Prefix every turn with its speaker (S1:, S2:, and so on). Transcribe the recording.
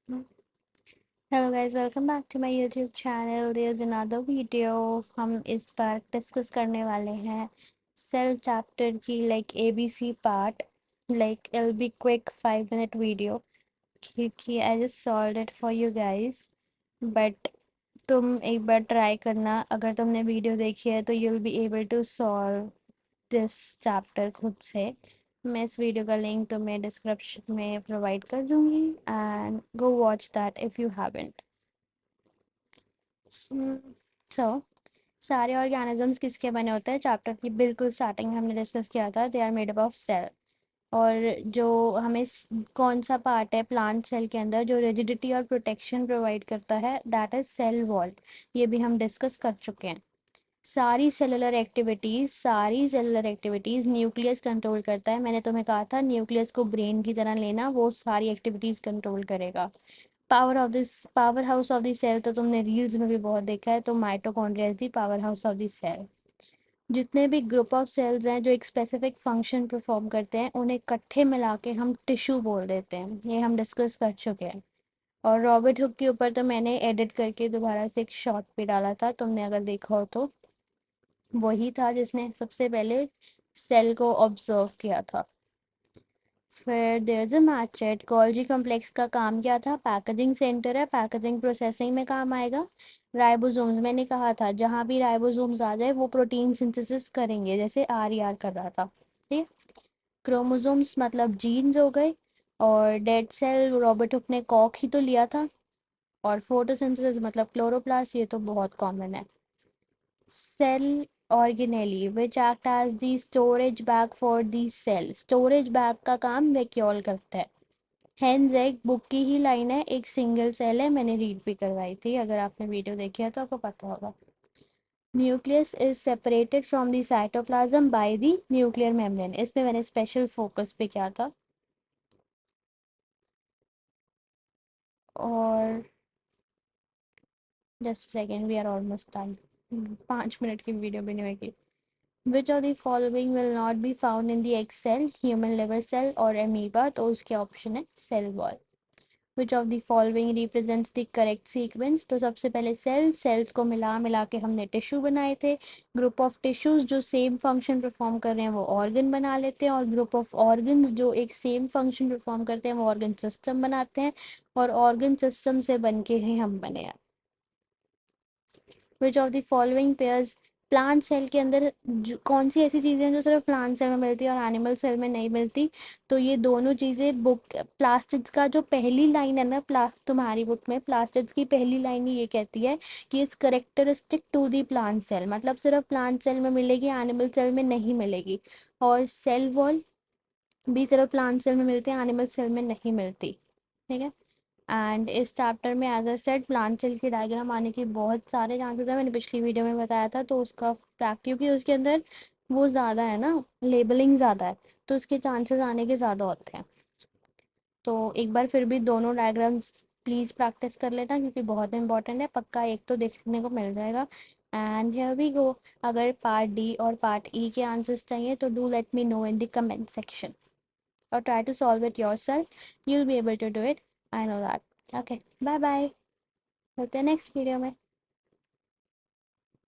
S1: Hello guys, welcome back to my YouTube channel. There is another video. हम इस बार discuss करने वाले हैं सेल चैप्टर की ABC part. It be quick 5 minute video क्योंकि I just solve it for you guys. But तुम एक बार ट्राई करना, अगर तुमने वीडियो देखी है तो you will be able to solve this chapter खुद से। मैं इस वीडियो का लिंक तुम्हें डिस्क्रिप्शन में प्रोवाइड कर दूंगी and go watch that if you haven't. So सारे ऑर्गेनिजम्स किसके बने होते हैं? चैप्टर की बिल्कुल स्टार्टिंग में हमने डिस्कस किया था, they are made up of cell. और जो हमें कौन सा पार्ट है प्लांट सेल के अंदर जो रिजिडिटी और प्रोटेक्शन प्रोवाइड करता है, दैट इज सेल वॉल। ये भी हम डिस्कस कर चुके हैं। सारी सेलुलर एक्टिविटीज़ न्यूक्लियस कंट्रोल करता है। मैंने तुम्हें कहा था न्यूक्लियस को ब्रेन की तरह लेना, वो सारी एक्टिविटीज़ कंट्रोल करेगा। Power house of the cell तो तुमने रील्स में भी बहुत देखा है, तो mitochondria is the power house of the cell. जितने भी ग्रुप ऑफ सेल्स हैं जो एक स्पेसिफिक फंक्शन परफॉर्म करते हैं, उन्हें इकट्ठे मिला के हम टिश्यू बोल देते हैं। ये हम डिस्कस कर चुके हैं। और रॉबर्ट हुक के ऊपर तो मैंने एडिट करके दोबारा से एक शॉर्ट भी डाला था, तुमने अगर देखा हो तो। वही था जिसने सबसे पहले सेल को ऑब्जर्व किया था। फिर देयर इज अ मैचेट। गोल्जी कॉम्प्लेक्स का काम क्या था? पैकेजिंग सेंटर है, पैकेजिंग प्रोसेसिंग में काम आएगा। राइबोसोम्स, मैंने कहा था जहाँ भी राइबोसोम्स आ जाए वो प्रोटीन सिंथेसिस करेंगे, जैसे RER कर रहा था। ठीक। क्रोमोसोम्स मतलब जीन्स हो गए। और डेड सेल रॉबर्ट हुक ने कॉक ही तो लिया था। और फोटोसिंथेसिस मतलब क्लोरोप्लास्ट, ये तो बहुत कॉमन है। Cell organelle which act as the storage bag for the cell. Storage bag का काम वैक्यूल करता है। हेंज एग बुक की ही लाइन है, एक सिंगल सेल है, मैंने रीड भी करवाई थी, अगर आपने वीडियो देखी है तो आपको पता होगा। Nucleus is separated from the cytoplasm by the nuclear membrane. इसमें मैंने स्पेशल फोकस पे किया था। और just second, we are almost time. 5 minute की वीडियो भी नहीं होगी। Which of the following will not be found in the egg cell, human liver cell और amoeba? तो उसके ऑप्शन है cell wall. Which of the following represents the correct sequence? तो सबसे पहले सेल्स को मिला मिला के हमने टिश्यू बनाए थे। ग्रुप ऑफ टिश्यूज जो सेम फंक्शन परफॉर्म कर रहे हैं वो ऑर्गन बना लेते हैं, और ग्रुप ऑफ ऑर्गन्स जो एक सेम फंक्शन परफॉर्म करते हैं वो ऑर्गन सिस्टम बनाते हैं। और ऑर्गन सिस्टम से बन के ही हम बने हैं। Which of the following pairs. Plant cell के अंदर कौन सी ऐसी चीज़ें हैं जो सिर्फ प्लांट सेल में मिलती है और एनिमल सेल में नहीं मिलती? तो ये दोनों चीज़ें बुक प्लास्टिड्स का जो पहली लाइन है ना, तुम्हारी बुक में प्लास्टिड्स की पहली लाइन ही ये कहती है कि it's characteristic to the plant cell, मतलब सिर्फ प्लांट सेल में मिलेगी, एनिमल सेल में नहीं मिलेगी। और सेल वॉल भी सिर्फ प्लांट सेल में मिलती है, एनिमल सेल में नहीं मिलती। ठीक है। एंड इस चैप्टर में as a said plant cell की डायग्राम आने की बहुत सारे चांसेस है, मैंने पिछली वीडियो में बताया था, तो उसका फैक्ट क्योंकि उसके अंदर वो ज़्यादा है ना, लेबलिंग ज़्यादा है, तो उसके चांसेस आने के ज़्यादा होते हैं। तो एक बार फिर भी दोनों डायग्राम्स प्लीज़ प्रैक्टिस कर लेना, क्योंकि बहुत इंपॉर्टेंट है, पक्का एक तो देखने को मिल जाएगा। And here we go. अगर पार्ट डी और पार्ट ई के आंसर्स चाहिए तो do let me know in the comment section, or try to solve it yourself. You'll be able to do it. I know that. Okay, bye bye. मिलते हैं next video में।